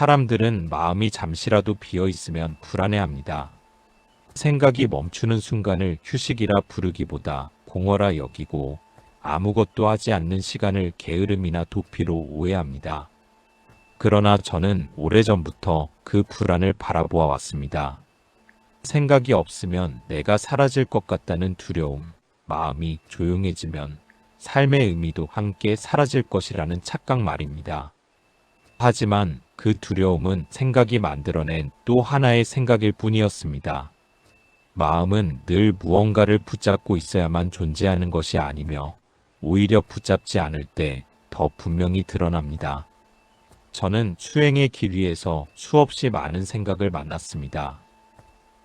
사람들은 마음이 잠시라도 비어 있으면 불안해합니다. 생각이 멈추는 순간을 휴식이라 부르기보다 공허라 여기고 아무것도 하지 않는 시간을 게으름이나 도피로 오해합니다. 그러나 저는 오래전부터 그 불안을 바라보아 왔습니다. 생각이 없으면 내가 사라질 것 같다는 두려움, 마음이 조용해지면 삶의 의미도 함께 사라질 것이라는 착각 말입니다. 하지만 그 두려움은 생각이 만들어낸 또 하나의 생각일 뿐이었습니다. 마음은 늘 무언가를 붙잡고 있어야만 존재하는 것이 아니며 오히려 붙잡지 않을 때 더 분명히 드러납니다. 저는 수행의 길 위에서 수없이 많은 생각을 만났습니다.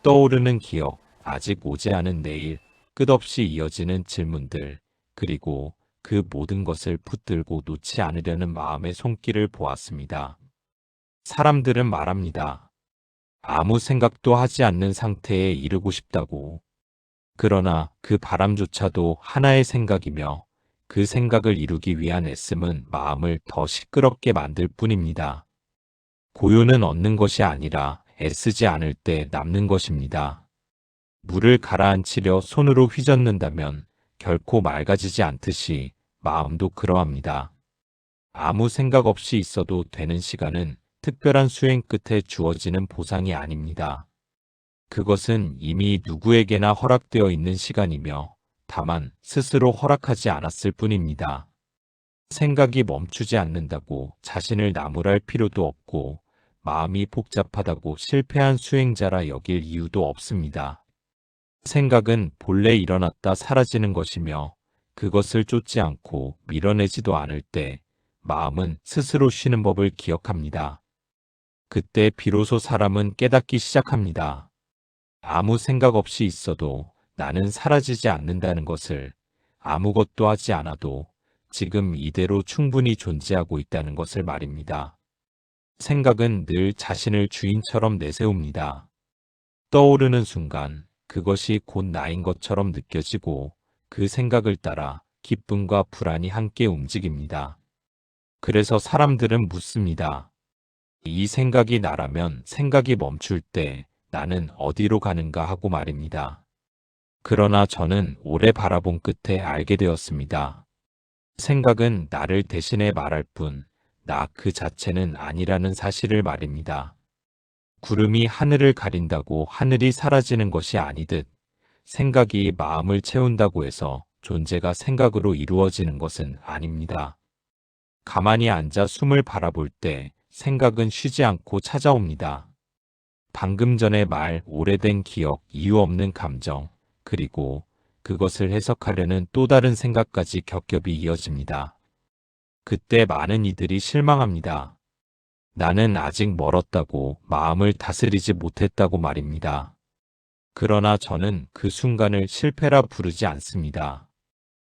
떠오르는 기억, 아직 오지 않은 내일, 끝없이 이어지는 질문들, 그리고 그 모든 것을 붙들고 놓지 않으려는 마음의 손길을 보았습니다. 사람들은 말합니다. 아무 생각도 하지 않는 상태에 이르고 싶다고. 그러나 그 바람조차도 하나의 생각이며 그 생각을 이루기 위한 애씀은 마음을 더 시끄럽게 만들 뿐입니다. 고요는 얻는 것이 아니라 애쓰지 않을 때 남는 것입니다. 물을 가라앉히려 손으로 휘젓는다면 결코 맑아지지 않듯이 마음도 그러합니다. 아무 생각 없이 있어도 되는 시간은 특별한 수행 끝에 주어지는 보상이 아닙니다. 그것은 이미 누구에게나 허락되어 있는 시간이며 다만 스스로 허락하지 않았을 뿐입니다. 생각이 멈추지 않는다고 자신을 나무랄 필요도 없고 마음이 복잡하다고 실패한 수행자라 여길 이유도 없습니다. 생각은 본래 일어났다 사라지는 것이며 그것을 쫓지 않고 밀어내지도 않을 때 마음은 스스로 쉬는 법을 기억합니다. 그때 비로소 사람은 깨닫기 시작합니다. 아무 생각 없이 있어도 나는 사라지지 않는다는 것을, 아무것도 하지 않아도 지금 이대로 충분히 존재하고 있다는 것을 말입니다. 생각은 늘 자신을 주인처럼 내세웁니다. 떠오르는 순간 그것이 곧 나인 것처럼 느껴지고 그 생각을 따라 기쁨과 불안이 함께 움직입니다. 그래서 사람들은 묻습니다. 이 생각이 나라면 생각이 멈출 때 나는 어디로 가는가 하고 말입니다. 그러나 저는 오래 바라본 끝에 알게 되었습니다. 생각은 나를 대신해 말할 뿐, 나 그 자체는 아니라는 사실을 말입니다. 구름이 하늘을 가린다고 하늘이 사라지는 것이 아니듯, 생각이 마음을 채운다고 해서 존재가 생각으로 이루어지는 것은 아닙니다. 가만히 앉아 숨을 바라볼 때 생각은 쉬지 않고 찾아옵니다. 방금 전의 말, 오래된 기억, 이유 없는 감정, 그리고 그것을 해석하려는 또 다른 생각까지 겹겹이 이어집니다. 그때 많은 이들이 실망합니다. 나는 아직 멀었다고, 마음을 다스리지 못했다고 말입니다. 그러나 저는 그 순간을 실패라 부르지 않습니다.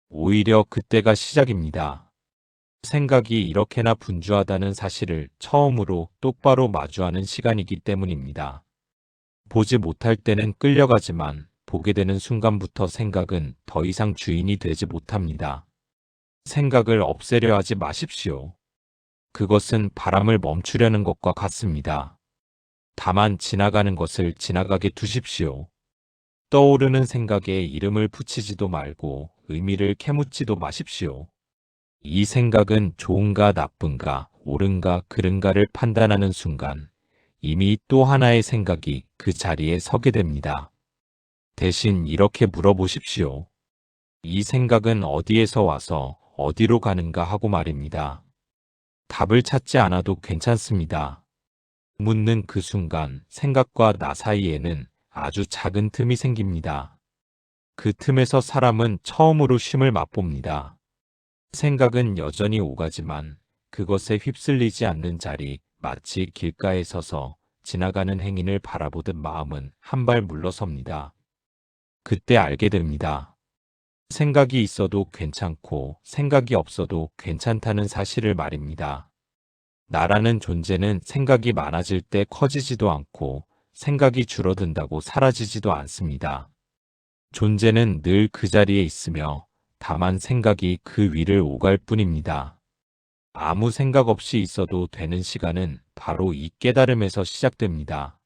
오히려 그때가 시작입니다. 생각이 이렇게나 분주하다는 사실을 처음으로 똑바로 마주하는 시간이기 때문입니다. 보지 못할 때는 끌려가지만 보게 되는 순간부터 생각은 더 이상 주인이 되지 못합니다. 생각을 없애려 하지 마십시오. 그것은 바람을 멈추려는 것과 같습니다. 다만 지나가는 것을 지나가게 두십시오. 떠오르는 생각에 이름을 붙이지도 말고 의미를 캐묻지도 마십시오. 이 생각은 좋은가 나쁜가, 옳은가 그른가를 판단하는 순간 이미 또 하나의 생각이 그 자리에 서게 됩니다. 대신 이렇게 물어보십시오. 이 생각은 어디에서 와서 어디로 가는가 하고 말입니다. 답을 찾지 않아도 괜찮습니다. 묻는 그 순간 생각과 나 사이에는 아주 작은 틈이 생깁니다. 그 틈에서 사람은 처음으로 쉼을 맛봅니다. 생각은 여전히 오가지만 그것에 휩쓸리지 않는 자리, 마치 길가에 서서 지나가는 행인을 바라보듯 마음은 한 발 물러섭니다. 그때 알게 됩니다. 생각이 있어도 괜찮고 생각이 없어도 괜찮다는 사실을 말입니다. 나라는 존재는 생각이 많아질 때 커지지도 않고 생각이 줄어든다고 사라지지도 않습니다. 존재는 늘 그 자리에 있으며 다만 생각이 그 위를 오갈 뿐입니다. 아무 생각 없이 있어도 되는 시간은 바로 이 깨달음에서 시작됩니다.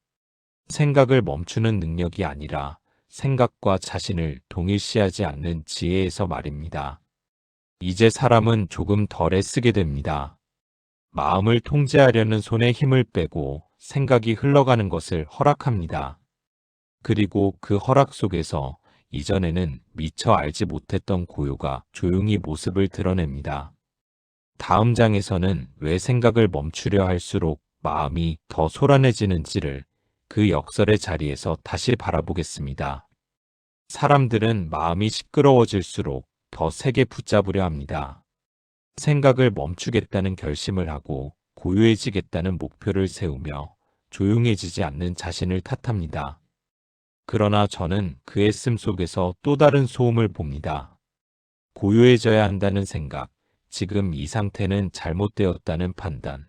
생각을 멈추는 능력이 아니라 생각과 자신을 동일시하지 않는 지혜에서 말입니다. 이제 사람은 조금 덜 애쓰게 됩니다. 마음을 통제하려는 손에 힘을 빼고 생각이 흘러가는 것을 허락합니다. 그리고 그 허락 속에서 이전에는 미처 알지 못했던 고요가 조용히 모습을 드러냅니다. 다음 장에서는 왜 생각을 멈추려 할수록 마음이 더 소란해지는지를 그 역설의 자리에서 다시 바라보겠습니다. 사람들은 마음이 시끄러워질수록 더 세게 붙잡으려 합니다. 생각을 멈추겠다는 결심을 하고 고요해지겠다는 목표를 세우며 조용해지지 않는 자신을 탓합니다. 그러나 저는 그 애씀 속에서 또 다른 소음을 봅니다. 고요해져야 한다는 생각, 지금 이 상태는 잘못되었다는 판단,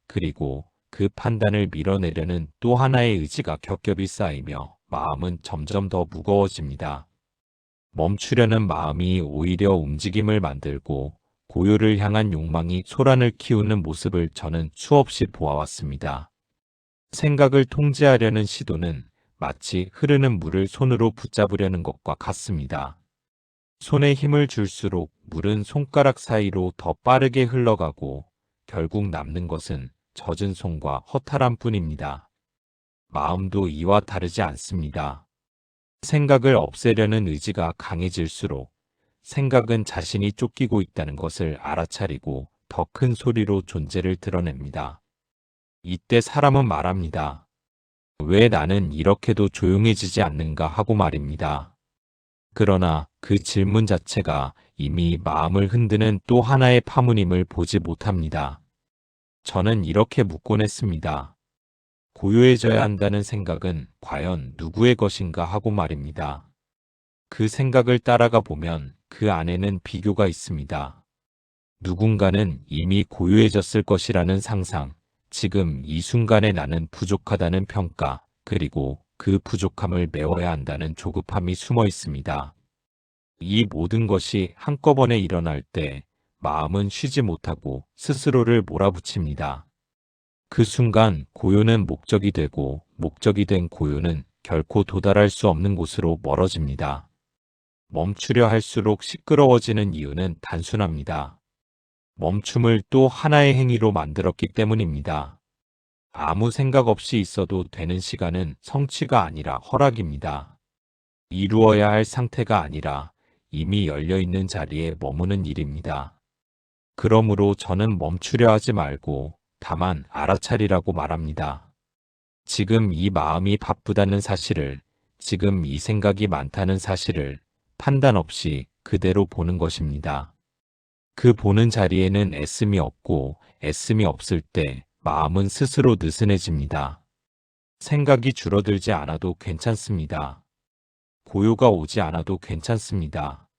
그리고 그 판단을 밀어내려는 또 하나의 의지가 겹겹이 쌓이며 마음은 점점 더 무거워집니다. 멈추려는 마음이 오히려 움직임을 만들고 고요를 향한 욕망이 소란을 키우는 모습을 저는 수없이 보아왔습니다. 생각을 통제하려는 시도는 마치 흐르는 물을 손으로 붙잡으려는 것과 같습니다. 손에 힘을 줄수록 물은 손가락 사이로 더 빠르게 흘러가고 결국 남는 것은 젖은 손과 허탈함 뿐입니다. 마음도 이와 다르지 않습니다. 생각을 없애려는 의지가 강해질수록 생각은 자신이 쫓기고 있다는 것을 알아차리고 더 큰 소리로 존재를 드러냅니다. 이때 사람은 말합니다. 왜 나는 이렇게도 조용해지지 않는가 하고 말입니다. 그러나 그 질문 자체가 이미 마음을 흔드는 또 하나의 파문임을 보지 못합니다. 저는 이렇게 묻곤 했습니다. 고요해져야 한다는 생각은 과연 누구의 것인가 하고 말입니다. 그 생각을 따라가 보면 그 안에는 비교가 있습니다. 누군가는 이미 고요해졌을 것이라는 상상, 지금 이 순간에 나는 부족하다는 평가, 그리고 그 부족함을 메워야 한다는 조급함이 숨어 있습니다. 이 모든 것이 한꺼번에 일어날 때 마음은 쉬지 못하고 스스로를 몰아붙입니다. 그 순간 고요는 목적이 되고 목적이 된 고요는 결코 도달할 수 없는 곳으로 멀어집니다. 멈추려 할수록 시끄러워지는 이유는 단순합니다. 멈춤을 또 하나의 행위로 만들었기 때문입니다. 아무 생각 없이 있어도 되는 시간은 성취가 아니라 허락입니다. 이루어야 할 상태가 아니라 이미 열려있는 자리에 머무는 일입니다. 그러므로 저는 멈추려 하지 말고 다만 알아차리라고 말합니다. 지금 이 마음이 바쁘다는 사실을, 지금 이 생각이 많다는 사실을 판단 없이 그대로 보는 것입니다. 그 보는 자리에는 애씀이 없고 애씀이 없을 때 마음은 스스로 느슨해집니다. 생각이 줄어들지 않아도 괜찮습니다. 고요가 오지 않아도 괜찮습니다.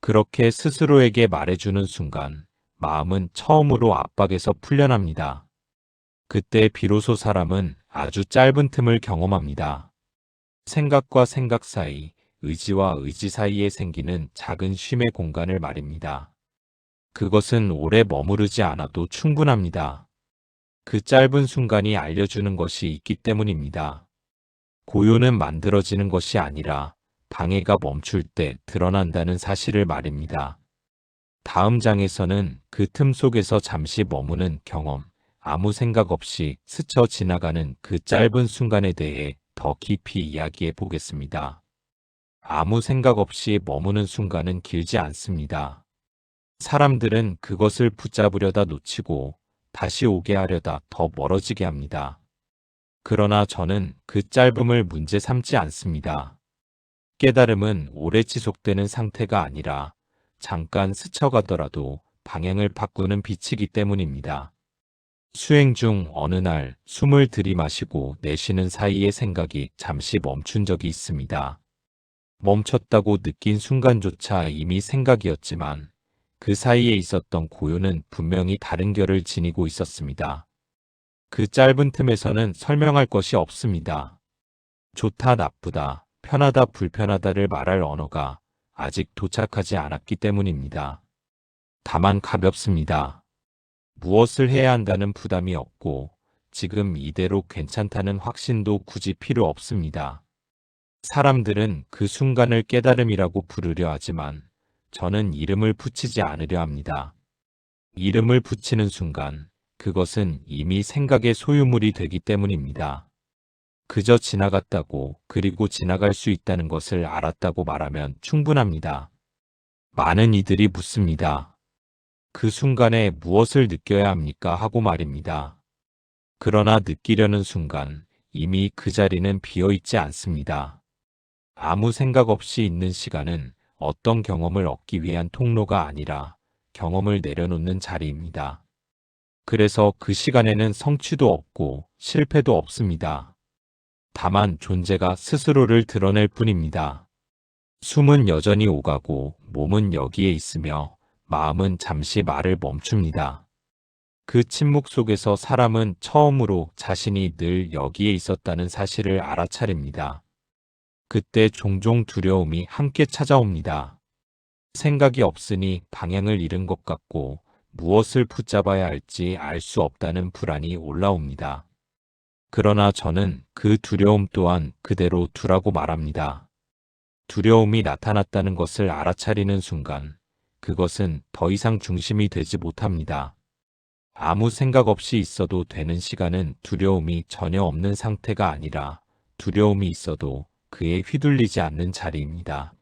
그렇게 스스로에게 말해주는 순간 마음은 처음으로 압박에서 풀려납니다. 그때 비로소 사람은 아주 짧은 틈을 경험합니다. 생각과 생각 사이, 의지와 의지 사이에 생기는 작은 쉼의 공간을 말입니다. 그것은 오래 머무르지 않아도 충분합니다. 그 짧은 순간이 알려주는 것이 있기 때문입니다. 고요는 만들어지는 것이 아니라 방해가 멈출 때 드러난다는 사실을 말입니다. 다음 장에서는 그 틈 속에서 잠시 머무는 경험, 아무 생각 없이 스쳐 지나가는 그 짧은 순간에 대해 더 깊이 이야기해 보겠습니다. 아무 생각 없이 머무는 순간은 길지 않습니다. 사람들은 그것을 붙잡으려다 놓치고 다시 오게 하려다 더 멀어지게 합니다. 그러나 저는 그 짧음을 문제 삼지 않습니다. 깨달음은 오래 지속되는 상태가 아니라 잠깐 스쳐가더라도 방향을 바꾸는 빛이기 때문입니다. 수행 중 어느 날 숨을 들이마시고 내쉬는 사이에 생각이 잠시 멈춘 적이 있습니다. 멈췄다고 느낀 순간조차 이미 생각이었지만 그 사이에 있었던 고요는 분명히 다른 결을 지니고 있었습니다. 그 짧은 틈에서는 설명할 것이 없습니다. 좋다, 나쁘다, 편하다, 불편하다를 말할 언어가 아직 도착하지 않았기 때문입니다. 다만 가볍습니다. 무엇을 해야 한다는 부담이 없고 지금 이대로 괜찮다는 확신도 굳이 필요 없습니다. 사람들은 그 순간을 깨달음이라고 부르려 하지만 저는 이름을 붙이지 않으려 합니다. 이름을 붙이는 순간 그것은 이미 생각의 소유물이 되기 때문입니다. 그저 지나갔다고 그리고 지나갈 수 있다는 것을 알았다고 말하면 충분합니다. 많은 이들이 묻습니다. 그 순간에 무엇을 느껴야 합니까? 하고 말입니다. 그러나 느끼려는 순간 이미 그 자리는 비어 있지 않습니다. 아무 생각 없이 있는 시간은 어떤 경험을 얻기 위한 통로가 아니라 경험을 내려놓는 자리입니다. 그래서 그 시간에는 성취도 없고 실패도 없습니다. 다만 존재가 스스로를 드러낼 뿐입니다. 숨은 여전히 오가고 몸은 여기에 있으며 마음은 잠시 말을 멈춥니다. 그 침묵 속에서 사람은 처음으로 자신이 늘 여기에 있었다는 사실을 알아차립니다. 그때 종종 두려움이 함께 찾아옵니다. 생각이 없으니 방향을 잃은 것 같고 무엇을 붙잡아야 할지 알 수 없다는 불안이 올라옵니다. 그러나 저는 그 두려움 또한 그대로 두라고 말합니다. 두려움이 나타났다는 것을 알아차리는 순간 그것은 더 이상 중심이 되지 못합니다. 아무 생각 없이 있어도 되는 시간은 두려움이 전혀 없는 상태가 아니라 두려움이 있어도 그에 휘둘리지 않는 자리입니다.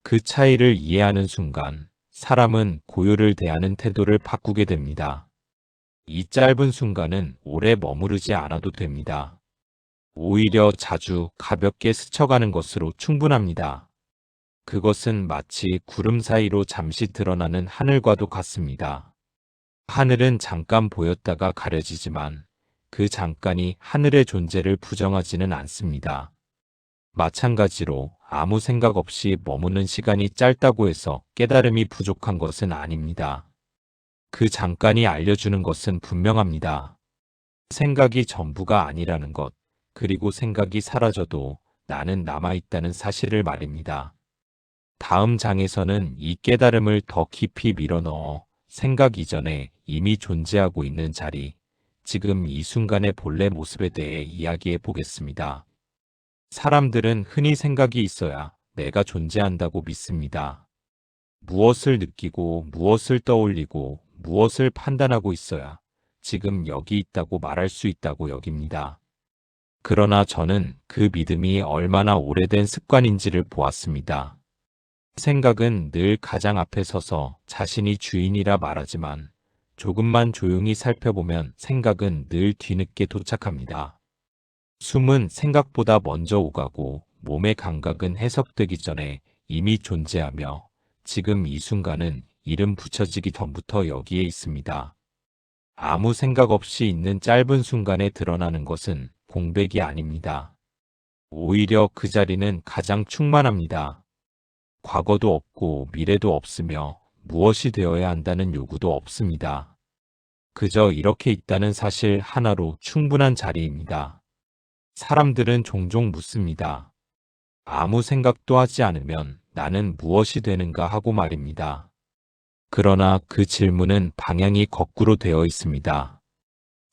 그 차이를 이해하는 순간 사람은 고요를 대하는 태도를 바꾸게 됩니다. 이 짧은 순간은 오래 머무르지 않아도 됩니다. 오히려 자주 가볍게 스쳐가는 것으로 충분합니다. 그것은 마치 구름 사이로 잠시 드러나는 하늘과도 같습니다. 하늘은 잠깐 보였다가 가려지지만 그 잠깐이 하늘의 존재를 부정하지는 않습니다. 마찬가지로 아무 생각 없이 머무는 시간이 짧다고 해서 깨달음이 부족한 것은 아닙니다. 그 잠깐이 알려주는 것은 분명합니다. 생각이 전부가 아니라는 것, 그리고 생각이 사라져도 나는 남아있다는 사실을 말입니다. 다음 장에서는 이 깨달음을 더 깊이 밀어넣어 생각 이전에 이미 존재하고 있는 자리, 지금 이 순간의 본래 모습에 대해 이야기해 보겠습니다. 사람들은 흔히 생각이 있어야 내가 존재한다고 믿습니다. 무엇을 느끼고 무엇을 떠올리고 무엇을 판단하고 있어야 지금 여기 있다고 말할 수 있다고 여깁니다. 그러나 저는 그 믿음이 얼마나 오래된 습관인지를 보았습니다. 생각은 늘 가장 앞에 서서 자신이 주인이라 말하지만 조금만 조용히 살펴보면 생각은 늘 뒤늦게 도착합니다. 숨은 생각보다 먼저 오가고 몸의 감각은 해석되기 전에 이미 존재하며 지금 이 순간은 이름 붙여지기 전부터 여기에 있습니다. 아무 생각 없이 있는 짧은 순간에 드러나는 것은 공백이 아닙니다. 오히려 그 자리는 가장 충만합니다. 과거도 없고 미래도 없으며 무엇이 되어야 한다는 요구도 없습니다. 그저 이렇게 있다는 사실 하나로 충분한 자리입니다. 사람들은 종종 묻습니다. 아무 생각도 하지 않으면 나는 무엇이 되는가 하고 말입니다. 그러나 그 질문은 방향이 거꾸로 되어 있습니다.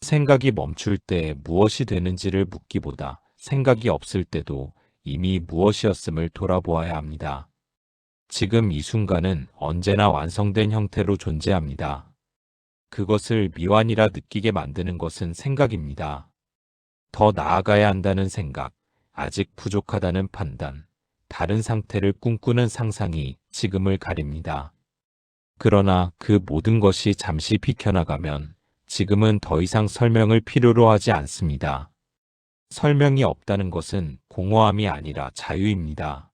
생각이 멈출 때 무엇이 되는지를 묻기보다 생각이 없을 때도 이미 무엇이었음을 돌아보아야 합니다. 지금 이 순간은 언제나 완성된 형태로 존재합니다. 그것을 미완이라 느끼게 만드는 것은 생각입니다. 더 나아가야 한다는 생각, 아직 부족하다는 판단, 다른 상태를 꿈꾸는 상상이 지금을 가립니다. 그러나 그 모든 것이 잠시 비켜나가면 지금은 더 이상 설명을 필요로 하지 않습니다. 설명이 없다는 것은 공허함이 아니라 자유입니다.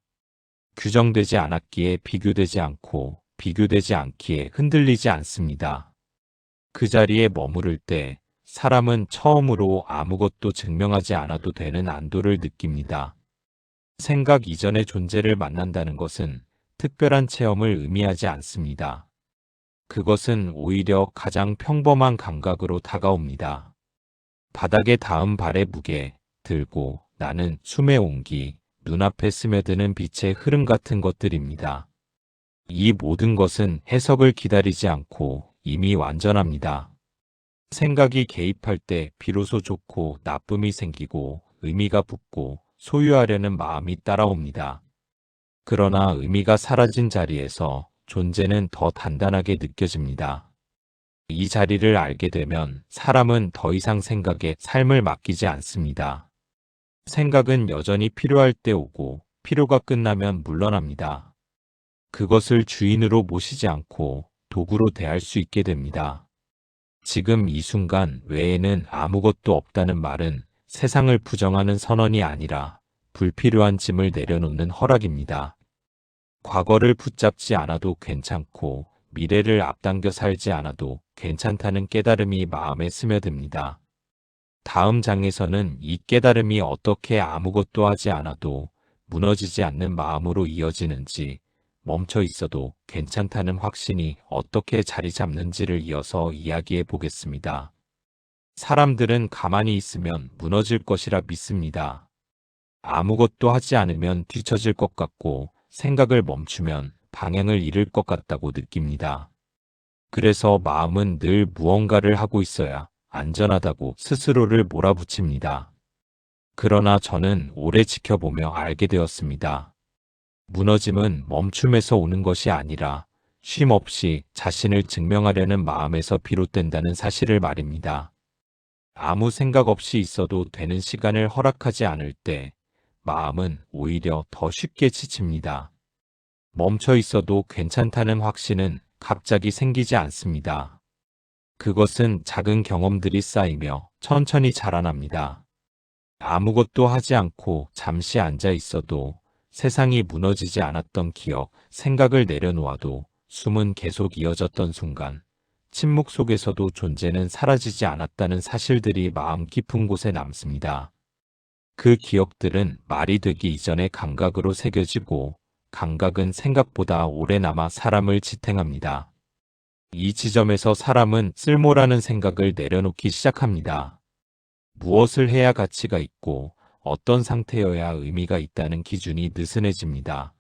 규정되지 않았기에 비교되지 않고 비교되지 않기에 흔들리지 않습니다. 그 자리에 머무를 때 사람은 처음으로 아무것도 증명하지 않아도 되는 안도를 느낍니다. 생각 이전의 존재를 만난다는 것은 특별한 체험을 의미하지 않습니다. 그것은 오히려 가장 평범한 감각으로 다가옵니다. 바닥에 닿은 발의 무게, 들고 나는 숨의 온기, 눈앞에 스며드는 빛의 흐름 같은 것들입니다. 이 모든 것은 해석을 기다리지 않고 이미 완전합니다. 생각이 개입할 때 비로소 좋고 나쁨이 생기고 의미가 붙고 소유하려는 마음이 따라옵니다. 그러나 의미가 사라진 자리에서 존재는 더 단단하게 느껴집니다. 이 자리를 알게 되면 사람은 더 이상 생각에 삶을 맡기지 않습니다. 생각은 여전히 필요할 때 오고 필요가 끝나면 물러납니다. 그것을 주인으로 모시지 않고 도구로 대할 수 있게 됩니다. 지금 이 순간 외에는 아무것도 없다는 말은 세상을 부정하는 선언이 아니라 불필요한 짐을 내려놓는 허락입니다. 과거를 붙잡지 않아도 괜찮고 미래를 앞당겨 살지 않아도 괜찮다는 깨달음이 마음에 스며듭니다. 다음 장에서는 이 깨달음이 어떻게 아무것도 하지 않아도 무너지지 않는 마음으로 이어지는지, 멈춰 있어도 괜찮다는 확신이 어떻게 자리 잡는지를 이어서 이야기해 보겠습니다. 사람들은 가만히 있으면 무너질 것이라 믿습니다. 아무것도 하지 않으면 뒤처질 것 같고 생각을 멈추면 방향을 잃을 것 같다고 느낍니다. 그래서 마음은 늘 무언가를 하고 있어야 안전하다고 스스로를 몰아붙입니다. 그러나 저는 오래 지켜보며 알게 되었습니다. 무너짐은 멈춤에서 오는 것이 아니라 쉼 없이 자신을 증명하려는 마음에서 비롯된다는 사실을 말입니다. 아무 생각 없이 있어도 되는 시간을 허락하지 않을 때 마음은 오히려 더 쉽게 지칩니다. 멈춰 있어도 괜찮다는 확신은 갑자기 생기지 않습니다. 그것은 작은 경험들이 쌓이며 천천히 자라납니다. 아무것도 하지 않고 잠시 앉아 있어도 세상이 무너지지 않았던 기억, 생각을 내려놓아도 숨은 계속 이어졌던 순간, 침묵 속에서도 존재는 사라지지 않았다는 사실들이 마음 깊은 곳에 남습니다. 그 기억들은 말이 되기 이전의 감각으로 새겨지고, 감각은 생각보다 오래 남아 사람을 지탱합니다. 이 지점에서 사람은 쓸모라는 생각을 내려놓기 시작합니다. 무엇을 해야 가치가 있고 어떤 상태여야 의미가 있다는 기준이 느슨해집니다.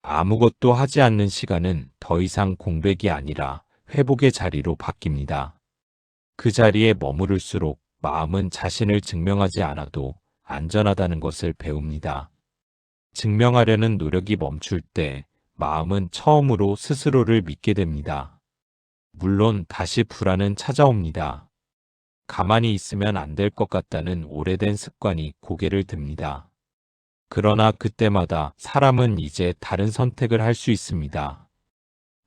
아무것도 하지 않는 시간은 더 이상 공백이 아니라 회복의 자리로 바뀝니다. 그 자리에 머무를수록 마음은 자신을 증명하지 않아도 안전하다는 것을 배웁니다. 증명하려는 노력이 멈출 때 마음은 처음으로 스스로를 믿게 됩니다. 물론 다시 불안은 찾아옵니다. 가만히 있으면 안 될 것 같다는 오래된 습관이 고개를 듭니다. 그러나 그때마다 사람은 이제 다른 선택을 할 수 있습니다.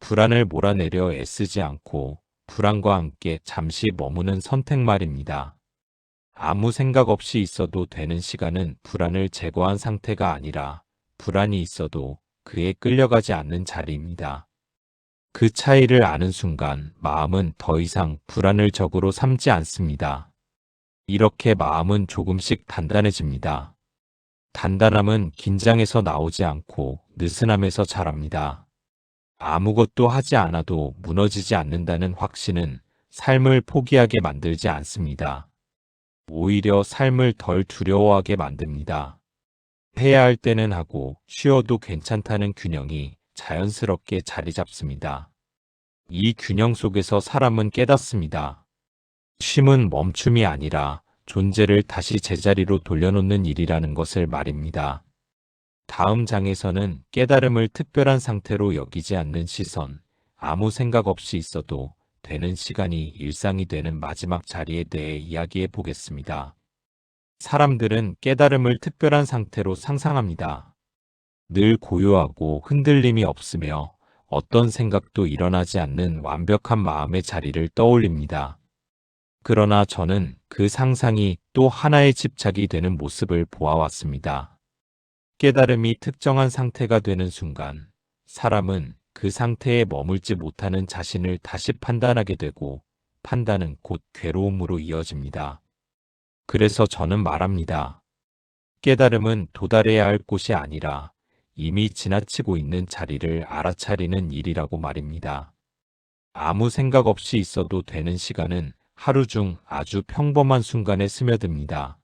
불안을 몰아내려 애쓰지 않고 불안과 함께 잠시 머무는 선택 말입니다. 아무 생각 없이 있어도 되는 시간은 불안을 제거한 상태가 아니라 불안이 있어도 그에 끌려가지 않는 자리입니다. 그 차이를 아는 순간 마음은 더 이상 불안을 적으로 삼지 않습니다. 이렇게 마음은 조금씩 단단해집니다. 단단함은 긴장에서 나오지 않고 느슨함에서 자랍니다. 아무것도 하지 않아도 무너지지 않는다는 확신은 삶을 포기하게 만들지 않습니다. 오히려 삶을 덜 두려워하게 만듭니다. 해야 할 때는 하고 쉬어도 괜찮다는 균형이 자연스럽게 자리 잡습니다. 이 균형 속에서 사람은 깨닫습니다. 쉼은 멈춤이 아니라 존재를 다시 제자리로 돌려놓는 일이라는 것을 말입니다. 다음 장에서는 깨달음을 특별한 상태로 여기지 않는 시선, 아무 생각 없이 있어도 되는 시간이 일상이 되는 마지막 자리에 대해 이야기해 보겠습니다. 사람들은 깨달음을 특별한 상태로 상상합니다. 늘 고요하고 흔들림이 없으며 어떤 생각도 일어나지 않는 완벽한 마음의 자리를 떠올립니다. 그러나 저는 그 상상이 또 하나의 집착이 되는 모습을 보아왔습니다. 깨달음이 특정한 상태가 되는 순간, 사람은 그 상태에 머물지 못하는 자신을 다시 판단하게 되고, 판단은 곧 괴로움으로 이어집니다. 그래서 저는 말합니다. 깨달음은 도달해야 할 곳이 아니라 이미 지나치고 있는 자리를 알아차리는 일이라고 말입니다. 아무 생각 없이 있어도 되는 시간은 하루 중 아주 평범한 순간에 스며듭니다.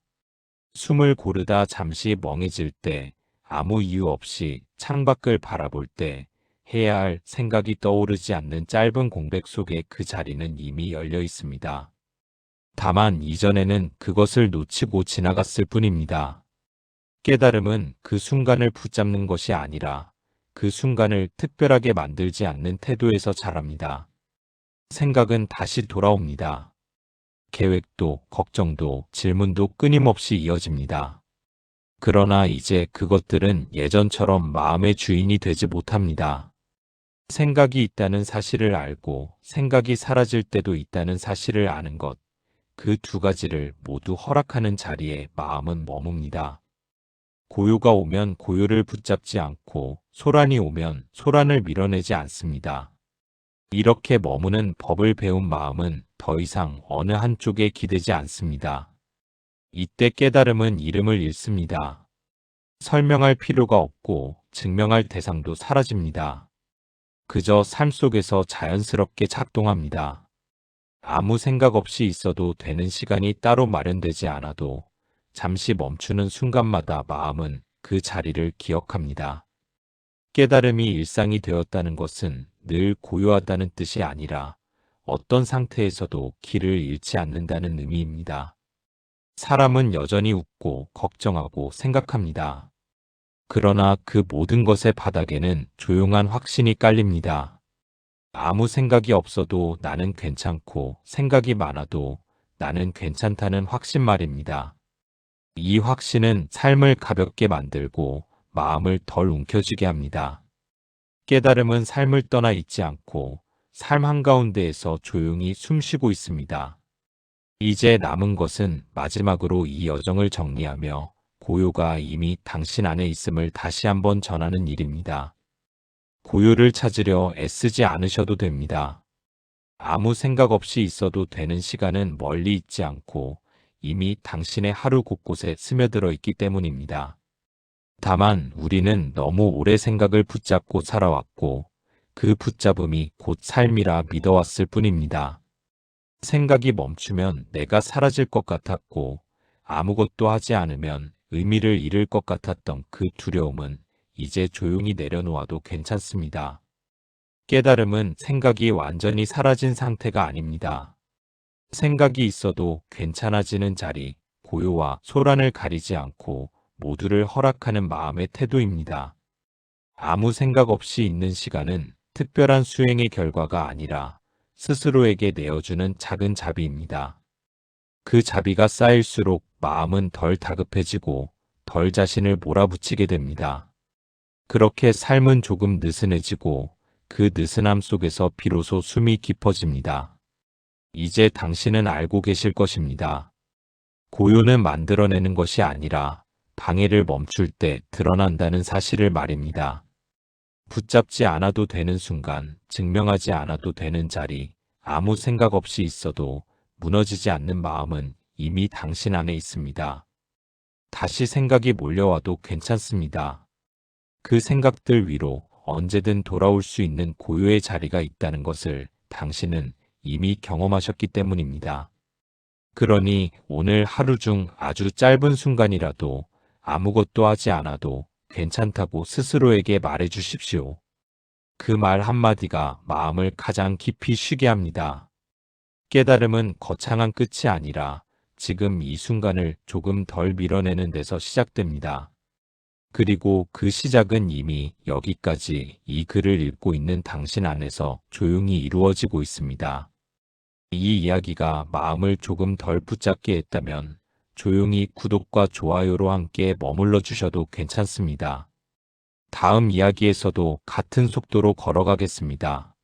숨을 고르다 잠시 멍해질 때, 아무 이유 없이 창밖을 바라볼 때, 해야 할 생각이 떠오르지 않는 짧은 공백 속에 그 자리는 이미 열려 있습니다. 다만 이전에는 그것을 놓치고 지나갔을 뿐입니다. 깨달음은 그 순간을 붙잡는 것이 아니라 그 순간을 특별하게 만들지 않는 태도에서 자랍니다. 생각은 다시 돌아옵니다. 계획도, 걱정도, 질문도 끊임없이 이어집니다. 그러나 이제 그것들은 예전처럼 마음의 주인이 되지 못합니다. 생각이 있다는 사실을 알고 생각이 사라질 때도 있다는 사실을 아는 것, 그 두 가지를 모두 허락하는 자리에 마음은 머뭅니다. 고요가 오면 고요를 붙잡지 않고 소란이 오면 소란을 밀어내지 않습니다. 이렇게 머무는 법을 배운 마음은 더 이상 어느 한쪽에 기대지 않습니다. 이때 깨달음은 이름을 잃습니다. 설명할 필요가 없고 증명할 대상도 사라집니다. 그저 삶 속에서 자연스럽게 작동합니다. 아무 생각 없이 있어도 되는 시간이 따로 마련되지 않아도 잠시 멈추는 순간마다 마음은 그 자리를 기억합니다. 깨달음이 일상이 되었다는 것은 늘 고요하다는 뜻이 아니라 어떤 상태에서도 길을 잃지 않는다는 의미입니다. 사람은 여전히 웃고 걱정하고 생각합니다. 그러나 그 모든 것의 바닥에는 조용한 확신이 깔립니다. 아무 생각이 없어도 나는 괜찮고 생각이 많아도 나는 괜찮다는 확신 말입니다. 이 확신은 삶을 가볍게 만들고 마음을 덜 움켜쥐게 합니다. 깨달음은 삶을 떠나 있지 않고 삶 한가운데에서 조용히 숨쉬고 있습니다. 이제 남은 것은 마지막으로 이 여정을 정리하며 고요가 이미 당신 안에 있음을 다시 한번 전하는 일입니다. 고요를 찾으려 애쓰지 않으셔도 됩니다. 아무 생각 없이 있어도 되는 시간은 멀리 있지 않고 이미 당신의 하루 곳곳에 스며들어 있기 때문입니다. 다만 우리는 너무 오래 생각을 붙잡고 살아왔고 그 붙잡음이 곧 삶이라 믿어왔을 뿐입니다. 생각이 멈추면 내가 사라질 것 같았고 아무것도 하지 않으면 의미를 잃을 것 같았던 그 두려움은 이제 조용히 내려놓아도 괜찮습니다. 깨달음은 생각이 완전히 사라진 상태가 아닙니다. 생각이 있어도 괜찮아지는 자리, 고요와 소란을 가리지 않고 모두를 허락하는 마음의 태도입니다. 아무 생각 없이 있는 시간은 특별한 수행의 결과가 아니라 스스로에게 내어주는 작은 자비입니다. 그 자비가 쌓일수록 마음은 덜 다급해지고 덜 자신을 몰아붙이게 됩니다. 그렇게 삶은 조금 느슨해지고 그 느슨함 속에서 비로소 숨이 깊어집니다. 이제 당신은 알고 계실 것입니다. 고요는 만들어내는 것이 아니라 방해를 멈출 때 드러난다는 사실을 말입니다. 붙잡지 않아도 되는 순간, 증명하지 않아도 되는 자리, 아무 생각 없이 있어도 무너지지 않는 마음은 이미 당신 안에 있습니다. 다시 생각이 몰려와도 괜찮습니다. 그 생각들 위로 언제든 돌아올 수 있는 고요의 자리가 있다는 것을 당신은 이미 경험하셨기 때문입니다. 그러니 오늘 하루 중 아주 짧은 순간이라도 아무것도 하지 않아도 괜찮다고 스스로에게 말해 주십시오. 그 말 한마디가 마음을 가장 깊이 쉬게 합니다. 깨달음은 거창한 끝이 아니라 지금 이 순간을 조금 덜 밀어내는 데서 시작됩니다. 그리고 그 시작은 이미 여기까지 이 글을 읽고 있는 당신 안에서 조용히 이루어지고 있습니다. 이 이야기가 마음을 조금 덜 붙잡게 했다면 조용히 구독과 좋아요로 함께 머물러 주셔도 괜찮습니다. 다음 이야기에서도 같은 속도로 걸어가겠습니다.